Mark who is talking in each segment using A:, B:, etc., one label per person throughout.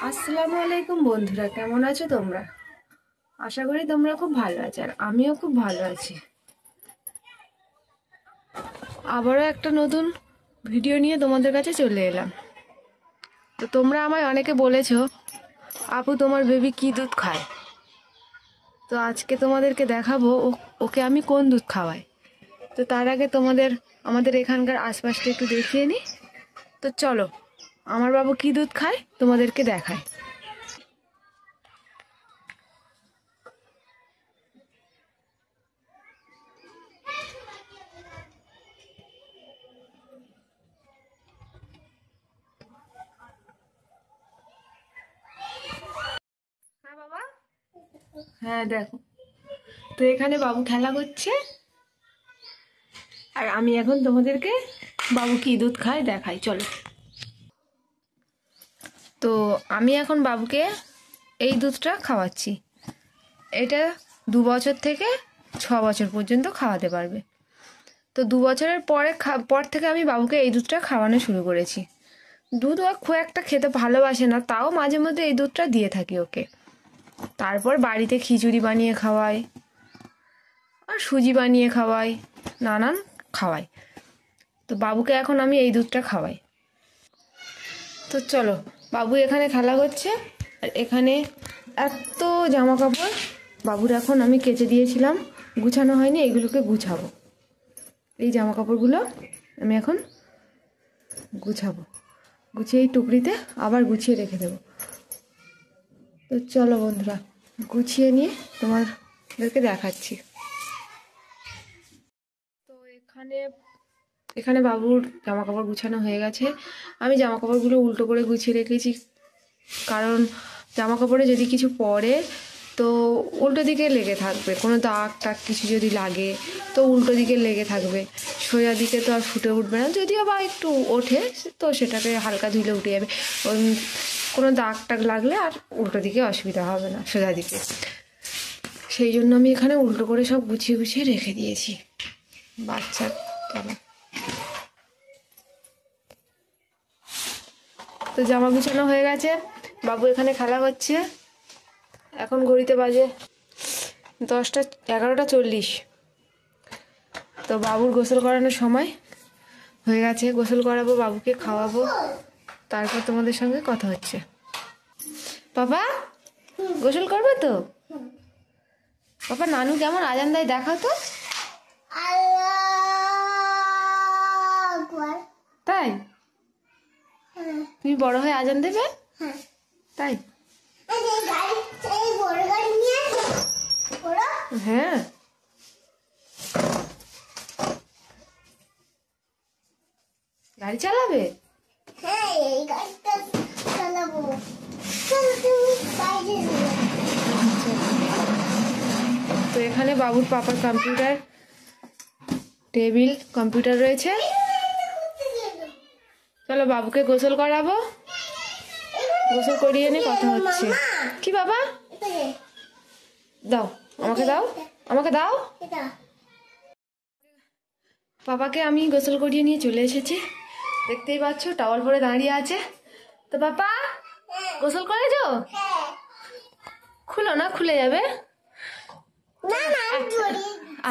A: আসসালামু আলাইকুম বন্ধুরা, কেমন আছো তোমরা? আশা করি তোমরা খুব ভালো আছো, আর আমিও খুব ভালো আছি। আবারও একটা নতুন ভিডিও নিয়ে তোমাদের কাছে চলে এলাম। তো তোমরা আমায় অনেকে বলেছো, আপু তোমার বেবি কি দুধ খায়। তো আজকে তোমাদেরকে দেখাবো ওকে আমি কোন দুধ খাওয়াই। তো তার আগে আমাদের এখানকার আশপাশটা একটু দেখিয়ে নিই। তো চলো, আমার বাবু কি দুধ খায় তোমাদেরকে দেখায়। হ্যাঁ বাবা, হ্যাঁ দেখো, তো এখানে বাবু খেলা করছে, আর আমি এখন তোমাদেরকে বাবু কি দুধ খায় দেখাই, চলো। তো আমি এখন বাবুকে এই দুধটা খাওয়াচ্ছি। এটা 2 বছর থেকে 6 বছর পর্যন্ত খাওয়াতে পারবে। তো 2 বছরের পর থেকে আমি বাবুকে এই দুধটা খাওয়ানো শুরু করেছি। দুধ ও খুব একটা খেতে ভালোবাসে না, তাও মাঝে মধ্যে এই দুধটা দিয়ে থাকি ওকে। তারপর বাড়িতে খিচুড়ি বানিয়ে খাওয়াই, আর সুজি বানিয়ে খাওয়াই, নানান খাওয়াই। তো বাবুকে এখন আমি এই দুধটা খাওয়াই। তো চলো, বাবু এখানে খেলা করছে, আর এখানে এত জামা কাপড় বাবুর এখন আমি কেচে দিয়েছিলাম, গুছানো হয়নি, এগুলোকে গুছাবো। এই জামা কাপড়গুলো আমি এখন গুছাবো, গুছিয়ে এই টুকরিতে আবার গুছিয়ে রেখে দেবো। তো চলো বন্ধুরা, গুছিয়ে নিয়ে তোমাদেরকে দেখাচ্ছি। তো এখানে এখানে বাবুর জামা কাপড় গুছানো হয়ে গেছে। আমি জামা কাপড়গুলো উল্টো করে গুছিয়ে রেখেছি, কারণ জামা কাপড়ে যদি কিছু পরে তো উল্টো দিকে লেগে থাকবে, কোনো দাগ টাগ কিছু যদি লাগে তো উল্টো দিকে লেগে থাকবে, সোজা দিকে তো আর ফুটে উঠবে না। যদিও বা একটু ওঠে তো সেটাকে হালকা ধুলে উঠে যাবে, কোনো দাগ টাগ লাগলে আর উল্টো দিকে অসুবিধা হবে না, সোজা দিকে। সেই জন্য আমি এখানে উল্টো করে সব গুছিয়ে গুছিয়ে রেখে দিয়েছি। বাচ্চা কেন, তো জামা গুছানো হয়ে গেছে, বাবু এখানে খেলা করছে। এখন ঘড়িতে বাজে 11:40। তো বাবুর গোসল করানোর সময় হয়ে গেছে, গোসল করাবো, বাবুকে খাওয়াবো, তারপর তোমাদের সঙ্গে কথা হচ্ছে। বাবা গোসল করবে তো? বাবা নানু কেমন আজান দেয় দেখাও তো। তাই তুমি বড় হয়ে আজান দেবে? তাই? হ্যাঁ, গাড়ি চালাবে? হ্যাঁ, এই গাড়িটা চালাবো। তো এখানে বাবুর পাপার কম্পিউটার রয়েছে। চলো বাবুকে গোসল করাবো, গোসল করিয়ে নিয়ে কথা হচ্ছে। কি বাবা? দাও, আমাকে দাও। পাপাকে আমি গোসল করিয়ে নিয়ে চলে এসেছি, দেখতেই পাচ্ছ টাওয়াল পরে দাঁড়িয়ে আছে। তো পাপা গোসল করেছো? খুলো না, খুলে যাবে।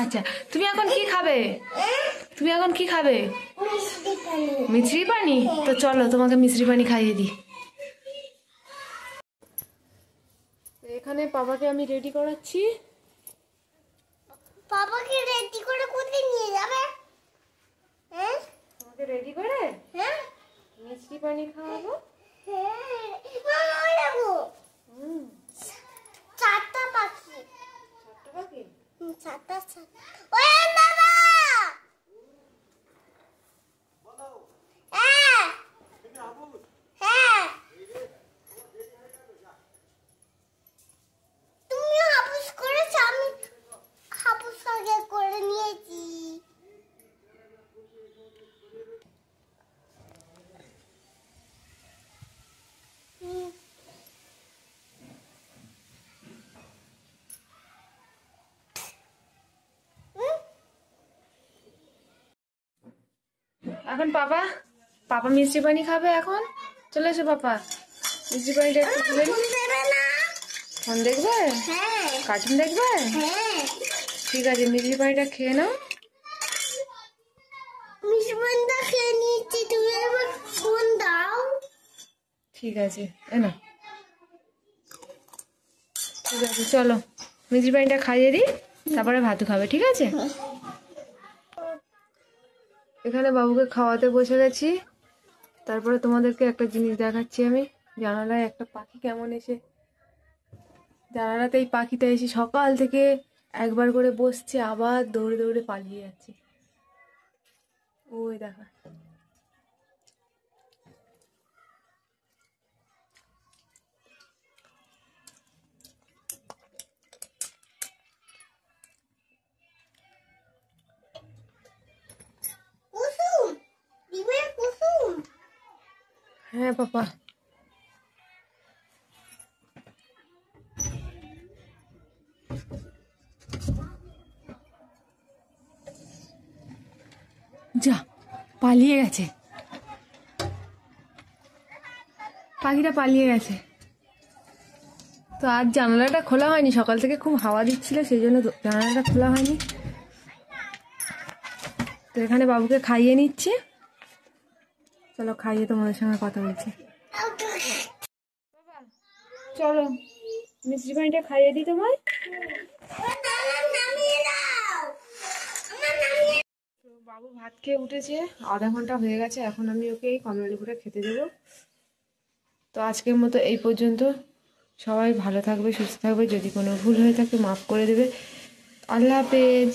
A: আচ্ছা, তুমি এখন কি খাবে? মিশ্রি পানি? তো চলো তোমাকে মিশ্রি পানি খাইয়ে দিই। এখানে পাপাকে আমি রেডি করাচ্ছি।
B: পাপাকে রেডি করে কোথায় নিয়ে যাবে? হ্যাঁ,
A: তোমাকে রেডি করে মিষ্টি পানি খাওয়াবো।
B: হ্যাঁ, মামা যাবো। চারটা পাখি। চারটা। ওই বাবা। হ্যাঁ। হ্যাঁ। তুমি হাপুস করেছো, আমি হাপুস আগে করে নিয়েছি।
A: এখন পাপা মিষ্টি পানি খাবে। এখন চলে এসো পাপা, মিষ্টি পানিটা একটু তুলে
B: ফোন দেবে না?
A: ফোন দেখবে,
B: হ্যাঁ
A: কার্টুন দেখবে?
B: হ্যাঁ
A: ঠিক আছে, মিষ্টি পানিটা খেয়ে নাও।
B: মিষ্টিটা খেয়ে নিচ্ছি, তুমি এবার ফোন দাও।
A: ঠিক আছে, না ঠিক আছে, চলো মিষ্টি পানিটা খাইয়ে দিই, তারপরে ভাত খাবে, ঠিক আছে? এখানে বাবুকে খাওয়াতে বসে গেছি। তারপরে তোমাদেরকে একটা জিনিস দেখাচ্ছি আমি। জানালায় একটা পাখি কেমন এসে, জানালাতে এই পাখিটা এসে সকাল থেকে একবার করে বসছে, আবার দৌড়ে দৌড়ে পালিয়ে যাচ্ছে। ওই দেখা,
B: কুসুম, ডিমের কুসুম।
A: হ্যাঁ পাপা। যা, পালিয়ে গেছে, পাখিটা পালিয়ে গেছে। তো আজ জানালাটা খোলা হয়নি, সকাল থেকে খুব হাওয়া দিচ্ছিল, সেই জন্য জানালাটা খোলা হয়নি। তো এখানে বাবুকে খাইয়ে নিচ্ছে, চলো খাইয়ে তোমাদের সঙ্গে কথা বলছি। চলো মিষ্টি পানিটা খাইয়ে দিই তোমায়।
B: নামিয়ে দাও।
A: তো বাবু ভাত খেয়ে উঠেছে, আধা ঘন্টা হয়ে গেছে, এখন আমি ওকে এই কমলালেবুটা খেতে দেবো। তো আজকের মতো এই পর্যন্ত। সবাই ভালো থাকবে, সুস্থ থাকবে, যদি কোনো ভুল হয়ে থাকে মাফ করে দেবে। আল্লাহ হাফেজ।